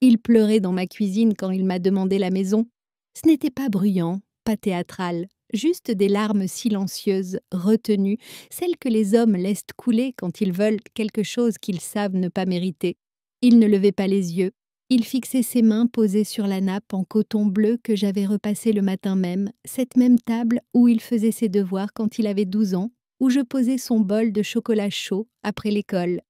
Il pleurait dans ma cuisine quand il m'a demandé la maison. Ce n'était pas bruyant, pas théâtral, juste des larmes silencieuses, retenues, celles que les hommes laissent couler quand ils veulent quelque chose qu'ils savent ne pas mériter. Il ne levait pas les yeux. Il fixait ses mains posées sur la nappe en coton bleu que j'avais repassée le matin même, cette même table où il faisait ses devoirs quand il avait 12 ans, où je posais son bol de chocolat chaud après l'école.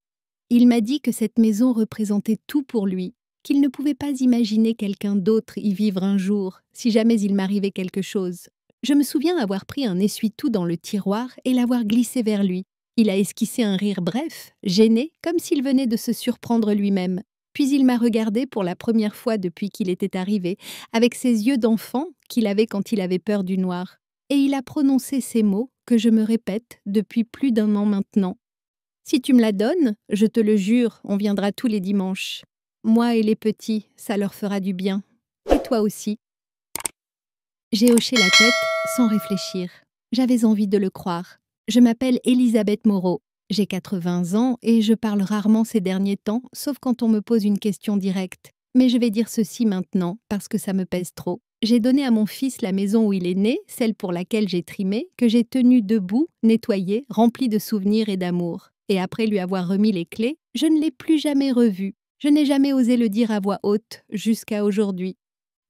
Il m'a dit que cette maison représentait tout pour lui, qu'il ne pouvait pas imaginer quelqu'un d'autre y vivre un jour, si jamais il m'arrivait quelque chose. Je me souviens avoir pris un essuie-tout dans le tiroir et l'avoir glissé vers lui. Il a esquissé un rire bref, gêné, comme s'il venait de se surprendre lui-même. Puis il m'a regardé pour la première fois depuis qu'il était arrivé, avec ses yeux d'enfant qu'il avait quand il avait peur du noir. Et il a prononcé ces mots que je me répète depuis plus d'1 an maintenant. Si tu me la donnes, je te le jure, on viendra tous les dimanches. Moi et les petits, ça leur fera du bien. Et toi aussi. J'ai hoché la tête sans réfléchir. J'avais envie de le croire. Je m'appelle Elisabeth Moreau. J'ai 80 ans et je parle rarement ces derniers temps, sauf quand on me pose une question directe. Mais je vais dire ceci maintenant, parce que ça me pèse trop. J'ai donné à mon fils la maison où il est né, celle pour laquelle j'ai trimé, que j'ai tenue debout, nettoyée, remplie de souvenirs et d'amour. Et après lui avoir remis les clés, je ne l'ai plus jamais revu. Je n'ai jamais osé le dire à voix haute, jusqu'à aujourd'hui.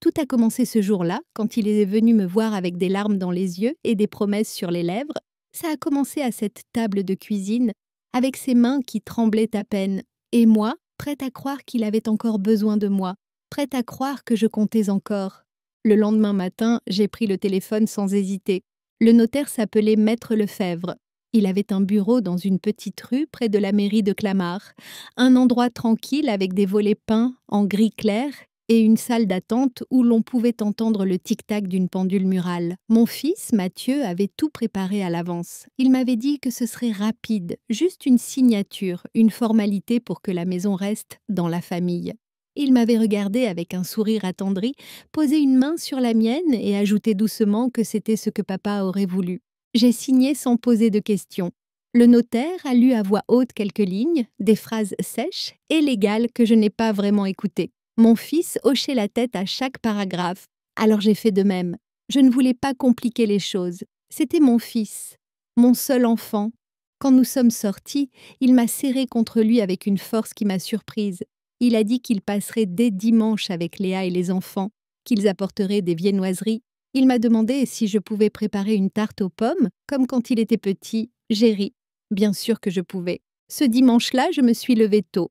Tout a commencé ce jour-là, quand il est venu me voir avec des larmes dans les yeux et des promesses sur les lèvres. Ça a commencé à cette table de cuisine, avec ses mains qui tremblaient à peine, et moi, prête à croire qu'il avait encore besoin de moi, prête à croire que je comptais encore. Le lendemain matin, j'ai pris le téléphone sans hésiter. Le notaire s'appelait Maître Lefebvre. Il avait un bureau dans une petite rue près de la mairie de Clamart, un endroit tranquille avec des volets peints en gris clair et une salle d'attente où l'on pouvait entendre le tic-tac d'une pendule murale. Mon fils, Mathieu, avait tout préparé à l'avance. Il m'avait dit que ce serait rapide, juste une signature, une formalité pour que la maison reste dans la famille. Il m'avait regardé avec un sourire attendri, posé une main sur la mienne et ajouté doucement que c'était ce que papa aurait voulu. J'ai signé sans poser de questions. Le notaire a lu à voix haute quelques lignes, des phrases sèches et légales que je n'ai pas vraiment écoutées. Mon fils hochait la tête à chaque paragraphe. Alors j'ai fait de même. Je ne voulais pas compliquer les choses. C'était mon fils, mon seul enfant. Quand nous sommes sortis, il m'a serré contre lui avec une force qui m'a surprise. Il a dit qu'il passerait dès dimanche avec Léa et les enfants, qu'ils apporteraient des viennoiseries. Il m'a demandé si je pouvais préparer une tarte aux pommes, comme quand il était petit. J'ai ri. Bien sûr que je pouvais. Ce dimanche-là, je me suis levée tôt.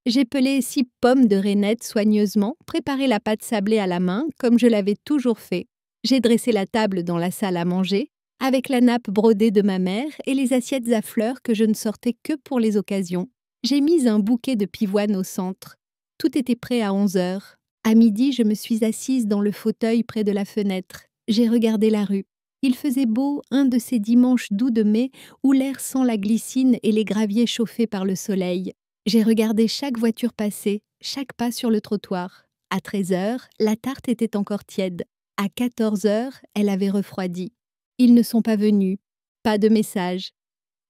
J'ai pelé 6 pommes de reinette soigneusement, préparé la pâte sablée à la main, comme je l'avais toujours fait. J'ai dressé la table dans la salle à manger, avec la nappe brodée de ma mère et les assiettes à fleurs que je ne sortais que pour les occasions. J'ai mis un bouquet de pivoine au centre. Tout était prêt à 11 heures. À midi, je me suis assise dans le fauteuil près de la fenêtre. J'ai regardé la rue. Il faisait beau, un de ces dimanches doux de mai où l'air sent la glycine et les graviers chauffés par le soleil. J'ai regardé chaque voiture passer, chaque pas sur le trottoir. À 13 heures, la tarte était encore tiède. À 14 heures, elle avait refroidi. Ils ne sont pas venus. Pas de message.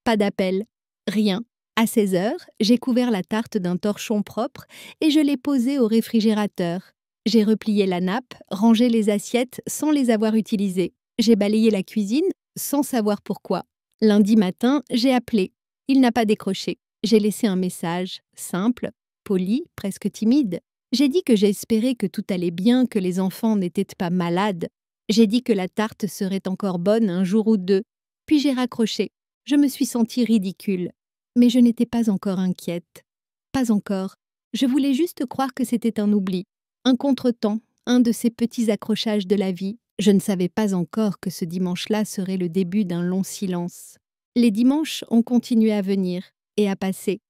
Pas d'appel. Rien. À 16 heures, j'ai couvert la tarte d'un torchon propre et je l'ai posée au réfrigérateur. J'ai replié la nappe, rangé les assiettes sans les avoir utilisées. J'ai balayé la cuisine sans savoir pourquoi. Lundi matin, j'ai appelé. Il n'a pas décroché. J'ai laissé un message, simple, poli, presque timide. J'ai dit que j'espérais que tout allait bien, que les enfants n'étaient pas malades. J'ai dit que la tarte serait encore bonne un jour ou deux. Puis j'ai raccroché. Je me suis sentie ridicule. Mais je n'étais pas encore inquiète. Pas encore. Je voulais juste croire que c'était un oubli, un contretemps, un de ces petits accrochages de la vie. Je ne savais pas encore que ce dimanche-là serait le début d'un long silence. Les dimanches ont continué à venir et à passer.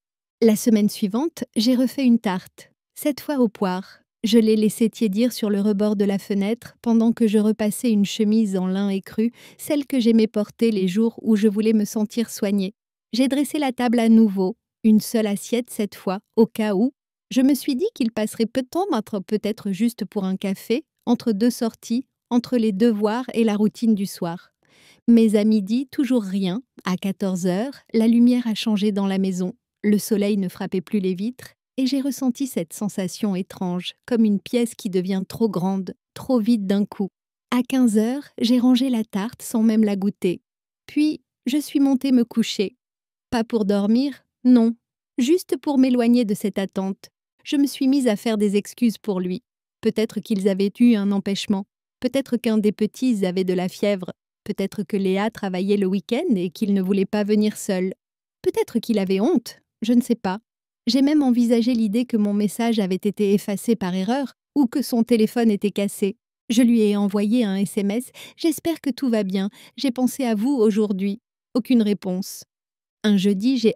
La semaine suivante, j'ai refait une tarte, cette fois aux poires. Je l'ai laissée tiédir sur le rebord de la fenêtre pendant que je repassais une chemise en lin écru, celle que j'aimais porter les jours où je voulais me sentir soignée. J'ai dressé la table à nouveau, une seule assiette cette fois, au cas où. Je me suis dit qu'il passerait peu de temps, peut-être juste pour un café, entre deux sorties, entre les devoirs et la routine du soir. Mais à midi, toujours rien. À 14 heures, la lumière a changé dans la maison. Le soleil ne frappait plus les vitres. Et j'ai ressenti cette sensation étrange, comme une pièce qui devient trop grande, trop vide d'un coup. À 15 heures, j'ai rangé la tarte sans même la goûter. Puis, je suis montée me coucher. Pas pour dormir, non, juste pour m'éloigner de cette attente. Je me suis mise à faire des excuses pour lui. Peut-être qu'ils avaient eu un empêchement. Peut-être qu'un des petits avait de la fièvre. Peut-être que Léa travaillait le week-end et qu'il ne voulait pas venir seul. Peut-être qu'il avait honte, je ne sais pas. J'ai même envisagé l'idée que mon message avait été effacé par erreur ou que son téléphone était cassé. Je lui ai envoyé un SMS « J'espère que tout va bien, j'ai pensé à vous aujourd'hui ». Aucune réponse. Un jeudi, j'ai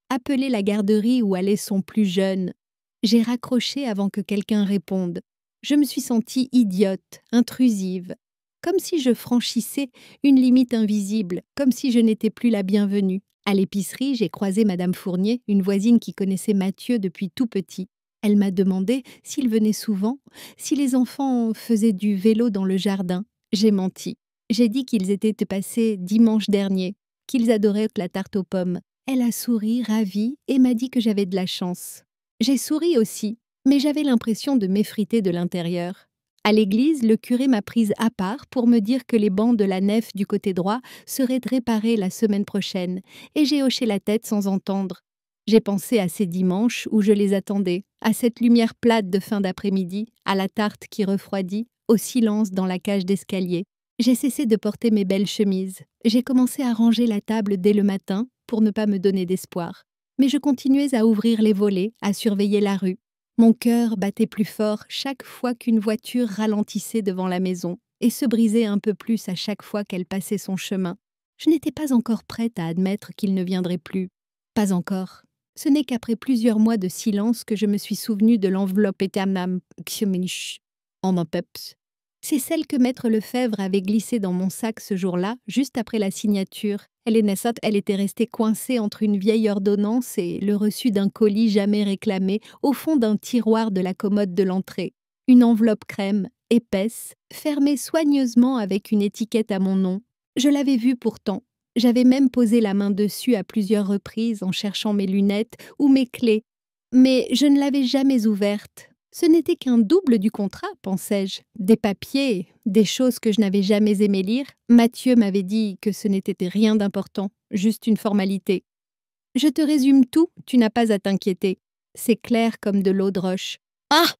appelé la garderie où allait son plus jeune. J'ai raccroché avant que quelqu'un réponde. Je me suis sentie idiote, intrusive, comme si je franchissais une limite invisible, comme si je n'étais plus la bienvenue. À l'épicerie, j'ai croisé Madame Fournier, une voisine qui connaissait Mathieu depuis tout petit. Elle m'a demandé s'il venait souvent, si les enfants faisaient du vélo dans le jardin. J'ai menti. J'ai dit qu'ils étaient passés dimanche dernier, qu'ils adoraient la tarte aux pommes. Elle a souri, ravie, et m'a dit que j'avais de la chance. J'ai souri aussi, mais j'avais l'impression de m'effriter de l'intérieur. À l'église, le curé m'a prise à part pour me dire que les bancs de la nef du côté droit seraient réparés la semaine prochaine, et j'ai hoché la tête sans entendre. J'ai pensé à ces dimanches où je les attendais, à cette lumière plate de fin d'après-midi, à la tarte qui refroidit, au silence dans la cage d'escalier. J'ai cessé de porter mes belles chemises. J'ai commencé à ranger la table dès le matin pour ne pas me donner d'espoir. Mais je continuais à ouvrir les volets, à surveiller la rue. Mon cœur battait plus fort chaque fois qu'une voiture ralentissait devant la maison et se brisait un peu plus à chaque fois qu'elle passait son chemin. Je n'étais pas encore prête à admettre qu'il ne viendrait plus. Pas encore. Ce n'est qu'après plusieurs mois de silence que je me suis souvenue de l'enveloppe éternelle en un peps. C'est celle que maître Lefebvre avait glissée dans mon sac ce jour-là, juste après la signature. Elle était restée coincée entre une vieille ordonnance et le reçu d'un colis jamais réclamé au fond d'un tiroir de la commode de l'entrée. Une enveloppe crème, épaisse, fermée soigneusement avec une étiquette à mon nom. Je l'avais vue pourtant. J'avais même posé la main dessus à plusieurs reprises en cherchant mes lunettes ou mes clés. Mais je ne l'avais jamais ouverte. Ce n'était qu'un double du contrat, pensais-je. Des papiers, des choses que je n'avais jamais aimé lire. Mathieu m'avait dit que ce n'était rien d'important, juste une formalité. Je te résume tout, tu n'as pas à t'inquiéter. C'est clair comme de l'eau de roche. Ah!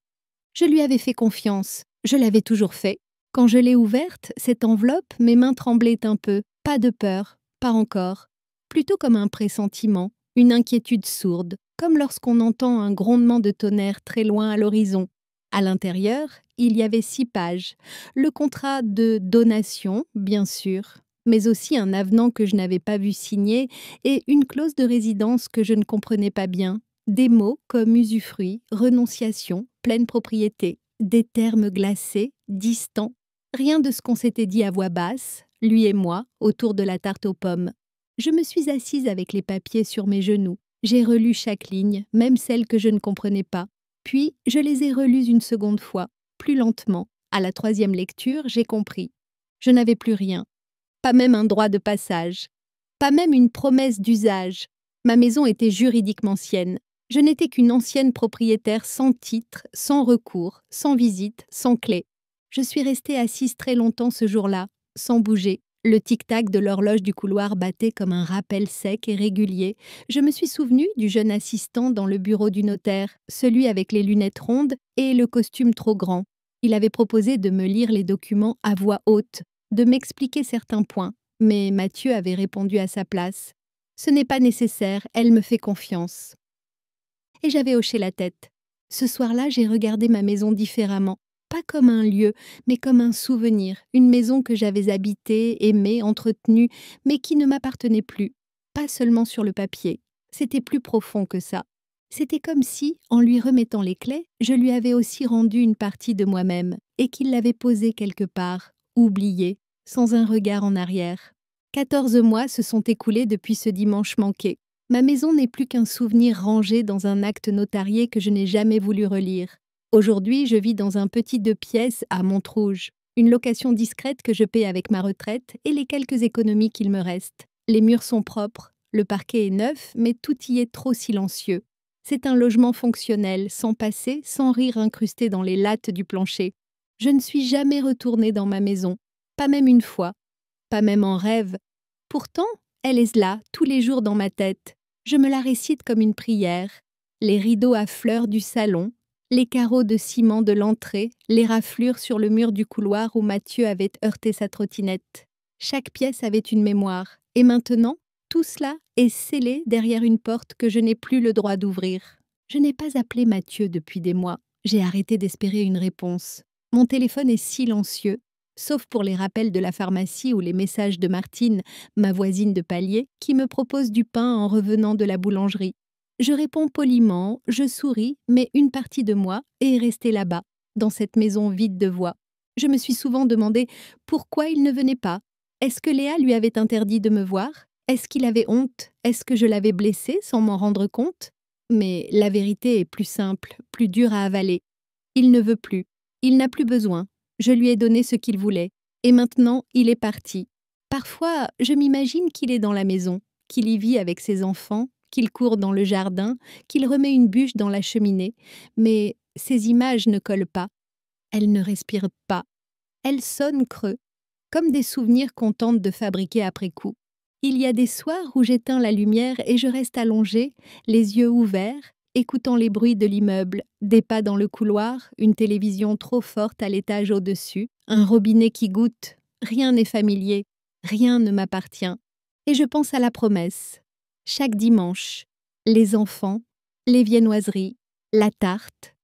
Je lui avais fait confiance. Je l'avais toujours fait. Quand je l'ai ouverte, cette enveloppe, mes mains tremblaient un peu. Pas de peur, pas encore. Plutôt comme un pressentiment, une inquiétude sourde, comme lorsqu'on entend un grondement de tonnerre très loin à l'horizon. À l'intérieur, il y avait 6 pages. Le contrat de donation, bien sûr, mais aussi un avenant que je n'avais pas vu signer et une clause de résidence que je ne comprenais pas bien. Des mots comme usufruit, renonciation, pleine propriété, des termes glacés, distants. Rien de ce qu'on s'était dit à voix basse, lui et moi, autour de la tarte aux pommes. Je me suis assise avec les papiers sur mes genoux. J'ai relu chaque ligne, même celle que je ne comprenais pas. Puis, je les ai relues une seconde fois, plus lentement. À la 3e lecture, j'ai compris. Je n'avais plus rien. Pas même un droit de passage. Pas même une promesse d'usage. Ma maison était juridiquement sienne. Je n'étais qu'une ancienne propriétaire sans titre, sans recours, sans visite, sans clé. Je suis restée assise très longtemps ce jour-là, sans bouger. Le tic-tac de l'horloge du couloir battait comme un rappel sec et régulier. Je me suis souvenue du jeune assistant dans le bureau du notaire, celui avec les lunettes rondes et le costume trop grand. Il avait proposé de me lire les documents à voix haute, de m'expliquer certains points, mais Mathieu avait répondu à sa place. « Ce n'est pas nécessaire, elle me fait confiance. » Et j'avais hoché la tête. Ce soir-là, j'ai regardé ma maison différemment. Pas comme un lieu, mais comme un souvenir, une maison que j'avais habitée, aimée, entretenue, mais qui ne m'appartenait plus. Pas seulement sur le papier. C'était plus profond que ça. C'était comme si, en lui remettant les clés, je lui avais aussi rendu une partie de moi-même, et qu'il l'avait posée quelque part, oubliée, sans un regard en arrière. 14 mois se sont écoulés depuis ce dimanche manqué. Ma maison n'est plus qu'un souvenir rangé dans un acte notarié que je n'ai jamais voulu relire. Aujourd'hui, je vis dans un petit 2 pièces à Montrouge, une location discrète que je paie avec ma retraite et les quelques économies qu'il me reste. Les murs sont propres, le parquet est neuf, mais tout y est trop silencieux. C'est un logement fonctionnel, sans passé, sans rire incrusté dans les lattes du plancher. Je ne suis jamais retournée dans ma maison, pas même une fois, pas même en rêve. Pourtant, elle est là, tous les jours dans ma tête. Je me la récite comme une prière. Les rideaux à fleurs du salon, les carreaux de ciment de l'entrée, les raflures sur le mur du couloir où Mathieu avait heurté sa trottinette. Chaque pièce avait une mémoire. Et maintenant, tout cela est scellé derrière une porte que je n'ai plus le droit d'ouvrir. Je n'ai pas appelé Mathieu depuis des mois. J'ai arrêté d'espérer une réponse. Mon téléphone est silencieux, sauf pour les rappels de la pharmacie ou les messages de Martine, ma voisine de palier, qui me propose du pain en revenant de la boulangerie. Je réponds poliment, je souris, mais une partie de moi est restée là-bas, dans cette maison vide de voix. Je me suis souvent demandé pourquoi il ne venait pas. Est-ce que Léa lui avait interdit de me voir? Est-ce qu'il avait honte? Est-ce que je l'avais blessé sans m'en rendre compte? Mais la vérité est plus simple, plus dure à avaler. Il ne veut plus. Il n'a plus besoin. Je lui ai donné ce qu'il voulait. Et maintenant, il est parti. Parfois, je m'imagine qu'il est dans la maison, qu'il y vit avec ses enfants, qu'il court dans le jardin, qu'il remet une bûche dans la cheminée. Mais ces images ne collent pas. Elles ne respirent pas. Elles sonnent creux, comme des souvenirs qu'on tente de fabriquer après coup. Il y a des soirs où j'éteins la lumière et je reste allongée, les yeux ouverts, écoutant les bruits de l'immeuble, des pas dans le couloir, une télévision trop forte à l'étage au-dessus, un robinet qui goutte. Rien n'est familier, rien ne m'appartient. Et je pense à la promesse. Chaque dimanche, les enfants, les viennoiseries, la tarte,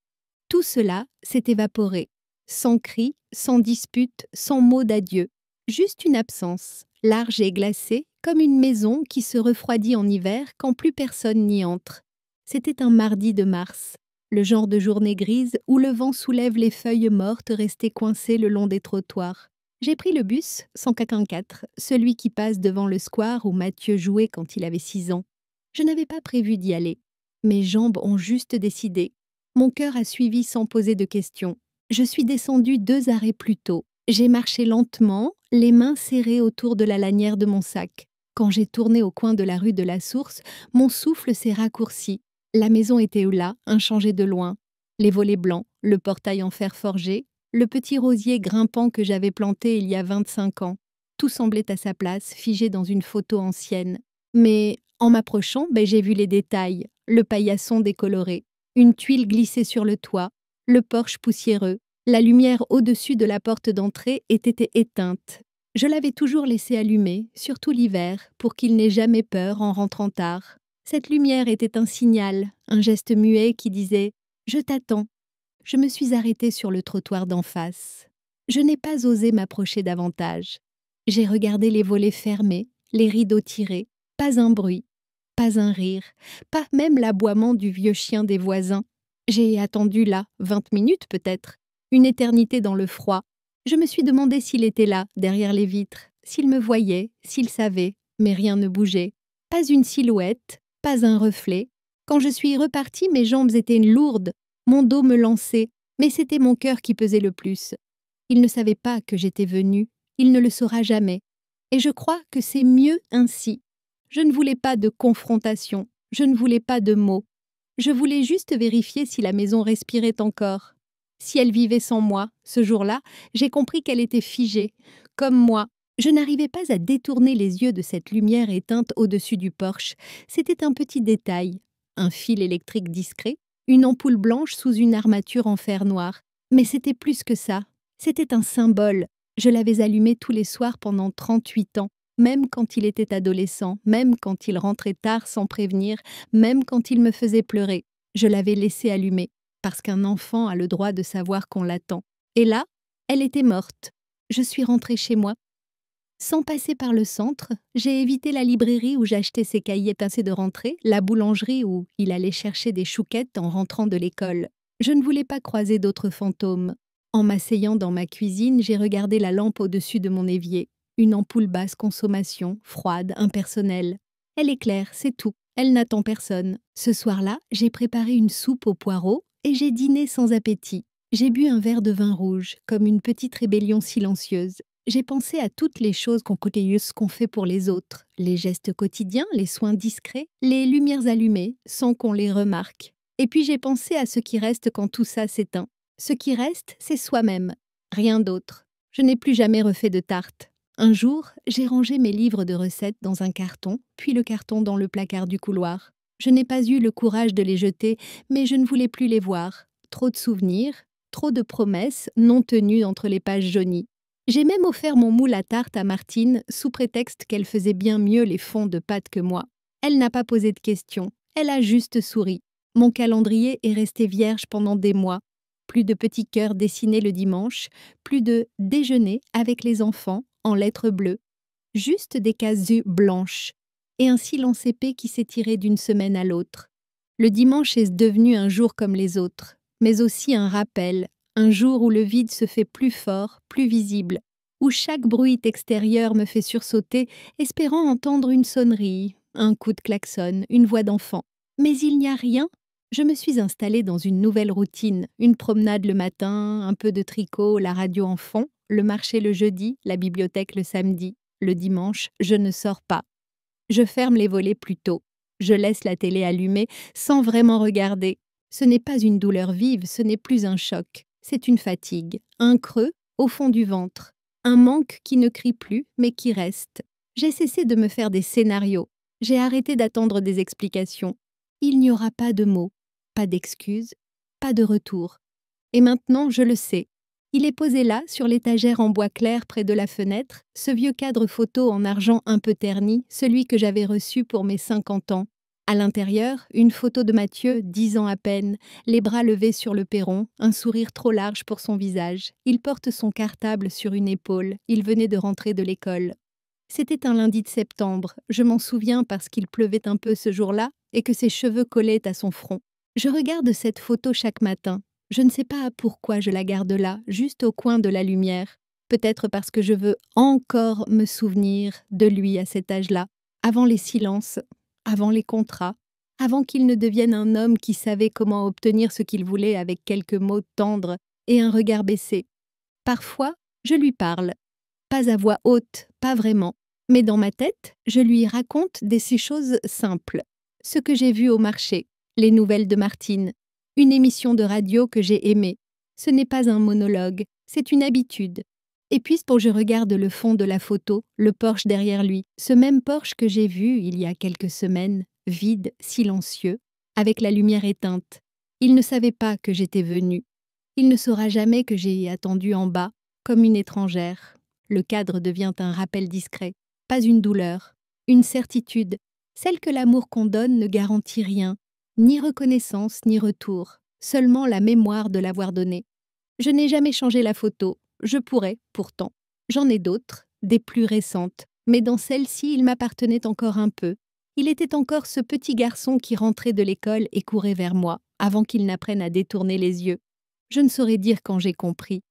tout cela s'est évaporé, sans cri, sans dispute, sans mot d'adieu. Juste une absence, large et glacée, comme une maison qui se refroidit en hiver quand plus personne n'y entre. C'était un mardi de mars, le genre de journée grise où le vent soulève les feuilles mortes restées coincées le long des trottoirs. J'ai pris le bus 184, celui qui passe devant le square où Mathieu jouait quand il avait 6 ans. Je n'avais pas prévu d'y aller. Mes jambes ont juste décidé. Mon cœur a suivi sans poser de questions. Je suis descendue 2 arrêts plus tôt. J'ai marché lentement, les mains serrées autour de la lanière de mon sac. Quand j'ai tourné au coin de la rue de la Source, mon souffle s'est raccourci. La maison était là, inchangée de loin. Les volets blancs, le portail en fer forgé, le petit rosier grimpant que j'avais planté il y a 25 ans. Tout semblait à sa place, figé dans une photo ancienne. Mais en m'approchant, j'ai vu les détails, le paillasson décoloré, une tuile glissée sur le toit, le porche poussiéreux. La lumière au-dessus de la porte d'entrée était éteinte. Je l'avais toujours laissée allumée, surtout l'hiver, pour qu'il n'ait jamais peur en rentrant tard. Cette lumière était un signal, un geste muet qui disait « Je t'attends ». Je me suis arrêtée sur le trottoir d'en face. Je n'ai pas osé m'approcher davantage. J'ai regardé les volets fermés, les rideaux tirés, pas un bruit, pas un rire, pas même l'aboiement du vieux chien des voisins. J'ai attendu là, 20 minutes peut-être, une éternité dans le froid. Je me suis demandé s'il était là, derrière les vitres, s'il me voyait, s'il savait, mais rien ne bougeait. Pas une silhouette, pas un reflet. Quand je suis repartie, mes jambes étaient lourdes, mon dos me lançait, mais c'était mon cœur qui pesait le plus. Il ne savait pas que j'étais venue, il ne le saura jamais. Et je crois que c'est mieux ainsi. Je ne voulais pas de confrontation, je ne voulais pas de mots. Je voulais juste vérifier si la maison respirait encore. Si elle vivait sans moi, ce jour-là, j'ai compris qu'elle était figée, comme moi. Je n'arrivais pas à détourner les yeux de cette lumière éteinte au-dessus du porche. C'était un petit détail, un fil électrique discret, une ampoule blanche sous une armature en fer noir. Mais c'était plus que ça. C'était un symbole. Je l'avais allumé tous les soirs pendant 38 ans, même quand il était adolescent, même quand il rentrait tard sans prévenir, même quand il me faisait pleurer. Je l'avais laissé allumer, parce qu'un enfant a le droit de savoir qu'on l'attend. Et là, elle était morte. Je suis rentrée chez moi. Sans passer par le centre, j'ai évité la librairie où j'achetais ses cahiers pincés de rentrée, la boulangerie où il allait chercher des chouquettes en rentrant de l'école. Je ne voulais pas croiser d'autres fantômes. En m'asseyant dans ma cuisine, j'ai regardé la lampe au-dessus de mon évier. Une ampoule basse consommation, froide, impersonnelle. Elle éclaire, c'est tout. Elle n'attend personne. Ce soir-là, j'ai préparé une soupe aux poireaux et j'ai dîné sans appétit. J'ai bu un verre de vin rouge, comme une petite rébellion silencieuse. J'ai pensé à toutes les choses qu'on fait pour les autres, les gestes quotidiens, les soins discrets, les lumières allumées, sans qu'on les remarque. Et puis j'ai pensé à ce qui reste quand tout ça s'éteint. Ce qui reste, c'est soi-même, rien d'autre. Je n'ai plus jamais refait de tarte. Un jour, j'ai rangé mes livres de recettes dans un carton, puis le carton dans le placard du couloir. Je n'ai pas eu le courage de les jeter, mais je ne voulais plus les voir. Trop de souvenirs, trop de promesses non tenues entre les pages jaunies. J'ai même offert mon moule à tarte à Martine sous prétexte qu'elle faisait bien mieux les fonds de pâte que moi. Elle n'a pas posé de questions, elle a juste souri. Mon calendrier est resté vierge pendant des mois. Plus de petits cœurs dessinés le dimanche, plus de déjeuner avec les enfants en lettres bleues. Juste des casus blanches et un silence épais qui s'étirait d'une semaine à l'autre. Le dimanche est devenu un jour comme les autres, mais aussi un rappel, un jour où le vide se fait plus fort, plus visible, où chaque bruit extérieur me fait sursauter, espérant entendre une sonnerie, un coup de klaxon, une voix d'enfant. Mais il n'y a rien. Je me suis installée dans une nouvelle routine, une promenade le matin, un peu de tricot, la radio en fond, le marché le jeudi, la bibliothèque le samedi. Le dimanche, je ne sors pas. Je ferme les volets plus tôt. Je laisse la télé allumée sans vraiment regarder. Ce n'est pas une douleur vive, ce n'est plus un choc. C'est une fatigue, un creux au fond du ventre, un manque qui ne crie plus mais qui reste. J'ai cessé de me faire des scénarios. J'ai arrêté d'attendre des explications. Il n'y aura pas de mots, pas d'excuses, pas de retour. Et maintenant, je le sais. Il est posé là, sur l'étagère en bois clair près de la fenêtre, ce vieux cadre photo en argent un peu terni, celui que j'avais reçu pour mes 50 ans. À l'intérieur, une photo de Mathieu, 10 ans à peine, les bras levés sur le perron, un sourire trop large pour son visage. Il porte son cartable sur une épaule, il venait de rentrer de l'école. C'était un lundi de septembre, je m'en souviens parce qu'il pleuvait un peu ce jour-là et que ses cheveux collaient à son front. Je regarde cette photo chaque matin. Je ne sais pas pourquoi je la garde là, juste au coin de la lumière. Peut-être parce que je veux encore me souvenir de lui à cet âge-là, avant les silences, avant les contrats, avant qu'il ne devienne un homme qui savait comment obtenir ce qu'il voulait avec quelques mots tendres et un regard baissé. Parfois, je lui parle. Pas à voix haute, pas vraiment. Mais dans ma tête, je lui raconte ces choses simples. Ce que j'ai vu au marché, les nouvelles de Martine, une émission de radio que j'ai aimée. Ce n'est pas un monologue, c'est une habitude. Et puisque je regarde le fond de la photo, le Porsche derrière lui, ce même Porsche que j'ai vu il y a quelques semaines, vide, silencieux, avec la lumière éteinte. Il ne savait pas que j'étais venue. Il ne saura jamais que j'ai attendu en bas, comme une étrangère. Le cadre devient un rappel discret, pas une douleur, une certitude, celle que l'amour qu'on donne ne garantit rien, ni reconnaissance ni retour, seulement la mémoire de l'avoir donnée. Je n'ai jamais changé la photo, je pourrais, pourtant. J'en ai d'autres, des plus récentes, mais dans celle-ci, il m'appartenait encore un peu. Il était encore ce petit garçon qui rentrait de l'école et courait vers moi, avant qu'il n'apprenne à détourner les yeux. Je ne saurais dire quand j'ai compris.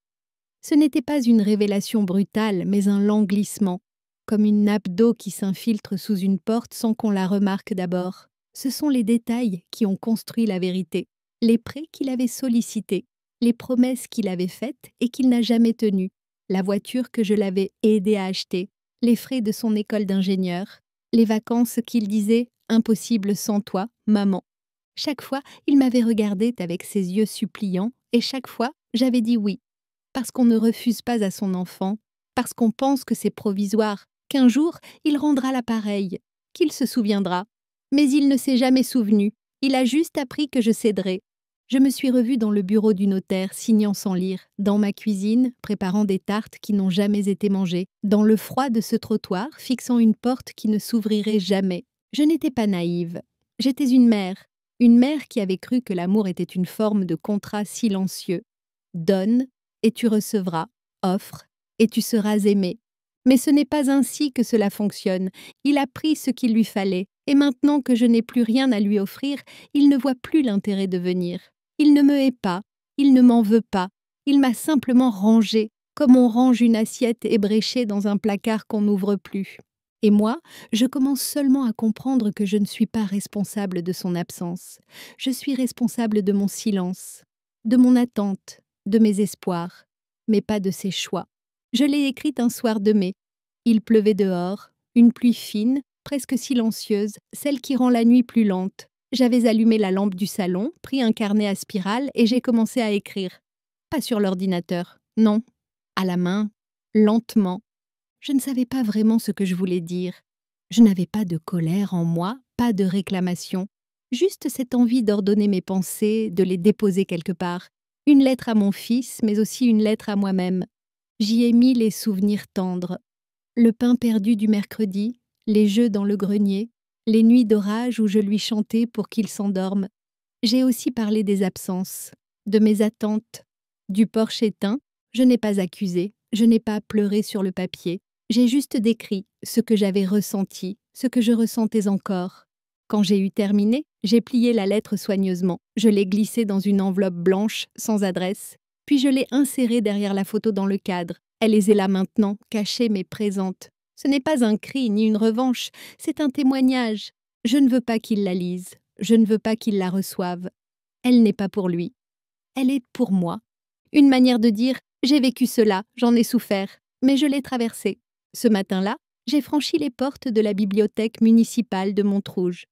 Ce n'était pas une révélation brutale, mais un lent glissement, comme une nappe d'eau qui s'infiltre sous une porte sans qu'on la remarque d'abord. Ce sont les détails qui ont construit la vérité, les prêts qu'il avait sollicités, les promesses qu'il avait faites et qu'il n'a jamais tenues, la voiture que je l'avais aidé à acheter, les frais de son école d'ingénieur, les vacances qu'il disait « impossible sans toi, maman ». Chaque fois, il m'avait regardée avec ses yeux suppliants et chaque fois, j'avais dit oui. Parce qu'on ne refuse pas à son enfant, parce qu'on pense que c'est provisoire, qu'un jour, il rendra l'appareil, qu'il se souviendra. Mais il ne s'est jamais souvenu, il a juste appris que je céderai. Je me suis revue dans le bureau du notaire, signant sans lire, dans ma cuisine, préparant des tartes qui n'ont jamais été mangées, dans le froid de ce trottoir, fixant une porte qui ne s'ouvrirait jamais. Je n'étais pas naïve. J'étais une mère qui avait cru que l'amour était une forme de contrat silencieux. Donne, et tu recevras, offre, et tu seras aimé. Mais ce n'est pas ainsi que cela fonctionne. Il a pris ce qu'il lui fallait, et maintenant que je n'ai plus rien à lui offrir, il ne voit plus l'intérêt de venir. Il ne me hait pas, il ne m'en veut pas, il m'a simplement rangée, comme on range une assiette ébréchée dans un placard qu'on n'ouvre plus. Et moi, je commence seulement à comprendre que je ne suis pas responsable de son absence. Je suis responsable de mon silence, de mon attente, de mes espoirs, mais pas de ses choix. Je l'ai écrite un soir de mai. Il pleuvait dehors, une pluie fine, presque silencieuse, celle qui rend la nuit plus lente. J'avais allumé la lampe du salon, pris un carnet à spirale et j'ai commencé à écrire. Pas sur l'ordinateur, non. À la main, lentement. Je ne savais pas vraiment ce que je voulais dire. Je n'avais pas de colère en moi, pas de réclamation. Juste cette envie d'ordonner mes pensées, de les déposer quelque part. Une lettre à mon fils, mais aussi une lettre à moi-même. J'y ai mis les souvenirs tendres. Le pain perdu du mercredi, les jeux dans le grenier, les nuits d'orage où je lui chantais pour qu'il s'endorme. J'ai aussi parlé des absences, de mes attentes, du porche éteint. Je n'ai pas accusé, je n'ai pas pleuré sur le papier. J'ai juste décrit ce que j'avais ressenti, ce que je ressentais encore. Quand j'ai eu terminé, j'ai plié la lettre soigneusement. Je l'ai glissée dans une enveloppe blanche, sans adresse, puis je l'ai insérée derrière la photo dans le cadre. Elle est là maintenant, cachée mais présente. Ce n'est pas un cri ni une revanche, c'est un témoignage. Je ne veux pas qu'il la lise, je ne veux pas qu'il la reçoive. Elle n'est pas pour lui. Elle est pour moi. Une manière de dire « j'ai vécu cela, j'en ai souffert, mais je l'ai traversé ». Ce matin-là, j'ai franchi les portes de la bibliothèque municipale de Montrouge.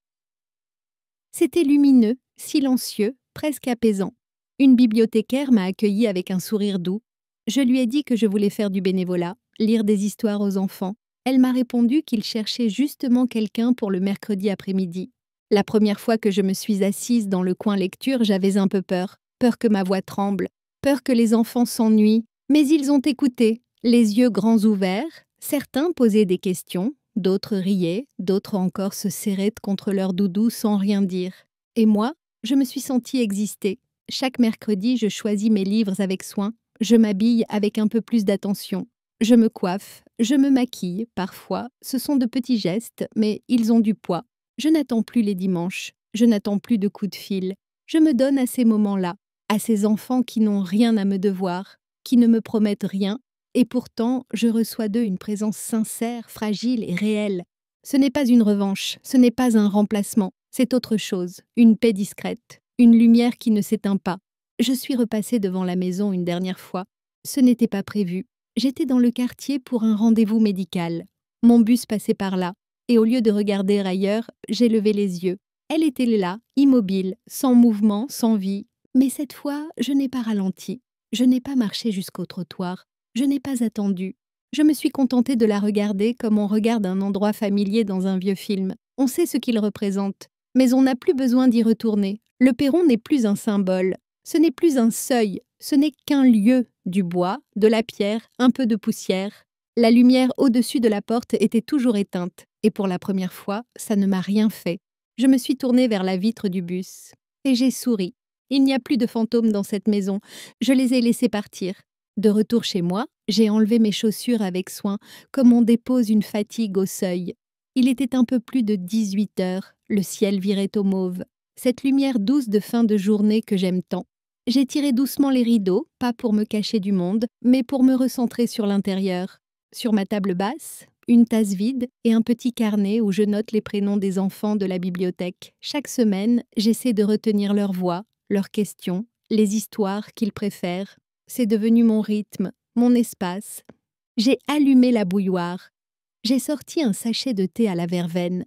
C'était lumineux, silencieux, presque apaisant. Une bibliothécaire m'a accueilli avec un sourire doux. Je lui ai dit que je voulais faire du bénévolat, lire des histoires aux enfants. Elle m'a répondu qu'il cherchait justement quelqu'un pour le mercredi après-midi. La première fois que je me suis assise dans le coin lecture, j'avais un peu peur. Peur que ma voix tremble, peur que les enfants s'ennuient. Mais ils ont écouté, les yeux grands ouverts. Certains posaient des questions, d'autres riaient, d'autres encore se serraient contre leur doudou sans rien dire. Et moi, je me suis sentie exister. Chaque mercredi, je choisis mes livres avec soin. Je m'habille avec un peu plus d'attention. Je me coiffe, je me maquille, parfois. Ce sont de petits gestes, mais ils ont du poids. Je n'attends plus les dimanches. Je n'attends plus de coups de fil. Je me donne à ces moments-là, à ces enfants qui n'ont rien à me devoir, qui ne me promettent rien, et pourtant, je reçois d'eux une présence sincère, fragile et réelle. Ce n'est pas une revanche, ce n'est pas un remplacement, c'est autre chose, une paix discrète, une lumière qui ne s'éteint pas. Je suis repassée devant la maison une dernière fois. Ce n'était pas prévu. J'étais dans le quartier pour un rendez-vous médical. Mon bus passait par là, et au lieu de regarder ailleurs, j'ai levé les yeux. Elle était là, immobile, sans mouvement, sans vie. Mais cette fois, je n'ai pas ralenti. Je n'ai pas marché jusqu'au trottoir. Je n'ai pas attendu. Je me suis contentée de la regarder comme on regarde un endroit familier dans un vieux film. On sait ce qu'il représente, mais on n'a plus besoin d'y retourner. Le perron n'est plus un symbole. Ce n'est plus un seuil. Ce n'est qu'un lieu, du bois, de la pierre, un peu de poussière. La lumière au-dessus de la porte était toujours éteinte, et pour la première fois, ça ne m'a rien fait. Je me suis tournée vers la vitre du bus, et j'ai souri. Il n'y a plus de fantômes dans cette maison. Je les ai laissés partir. De retour chez moi, j'ai enlevé mes chaussures avec soin, comme on dépose une fatigue au seuil. Il était un peu plus de 18 heures, le ciel virait au mauve. Cette lumière douce de fin de journée que j'aime tant. J'ai tiré doucement les rideaux, pas pour me cacher du monde, mais pour me recentrer sur l'intérieur. Sur ma table basse, une tasse vide et un petit carnet où je note les prénoms des enfants de la bibliothèque. Chaque semaine, j'essaie de retenir leurs voix, leurs questions, les histoires qu'ils préfèrent. C'est devenu mon rythme, mon espace. J'ai allumé la bouilloire. J'ai sorti un sachet de thé à la verveine.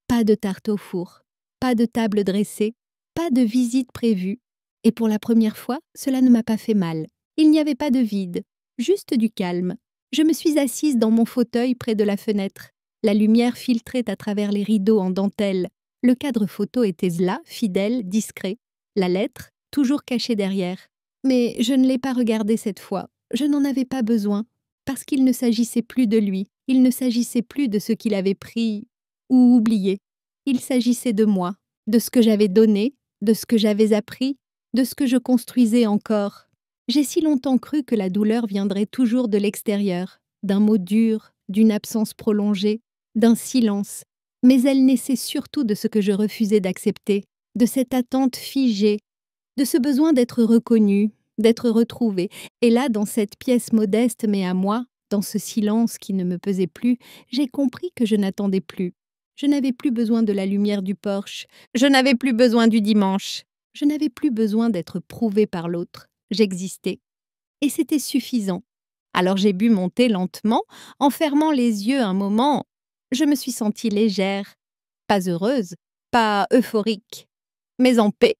Pas de tarte au four, pas de table dressée, pas de visite prévue. Et pour la première fois, cela ne m'a pas fait mal. Il n'y avait pas de vide, juste du calme. Je me suis assise dans mon fauteuil près de la fenêtre. La lumière filtrait à travers les rideaux en dentelle. Le cadre photo était là, fidèle, discret. La lettre, toujours cachée derrière. Mais je ne l'ai pas regardé cette fois. Je n'en avais pas besoin, parce qu'il ne s'agissait plus de lui. Il ne s'agissait plus de ce qu'il avait pris ou oublié. Il s'agissait de moi, de ce que j'avais donné, de ce que j'avais appris, de ce que je construisais encore. J'ai si longtemps cru que la douleur viendrait toujours de l'extérieur, d'un mot dur, d'une absence prolongée, d'un silence. Mais elle naissait surtout de ce que je refusais d'accepter, de cette attente figée, de ce besoin d'être reconnu, d'être retrouvé. Et là, dans cette pièce modeste mais à moi, dans ce silence qui ne me pesait plus, j'ai compris que je n'attendais plus. Je n'avais plus besoin de la lumière du porche, je n'avais plus besoin du dimanche, je n'avais plus besoin d'être prouvée par l'autre. J'existais. Et c'était suffisant. Alors j'ai bu mon thé lentement, en fermant les yeux un moment. Je me suis sentie légère, pas heureuse, pas euphorique, mais en paix.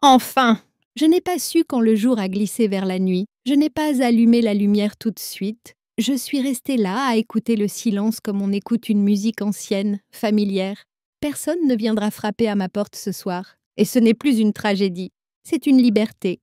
Enfin! Je n'ai pas su quand le jour a glissé vers la nuit. Je n'ai pas allumé la lumière tout de suite. Je suis restée là à écouter le silence comme on écoute une musique ancienne, familière. Personne ne viendra frapper à ma porte ce soir. Et ce n'est plus une tragédie, c'est une liberté.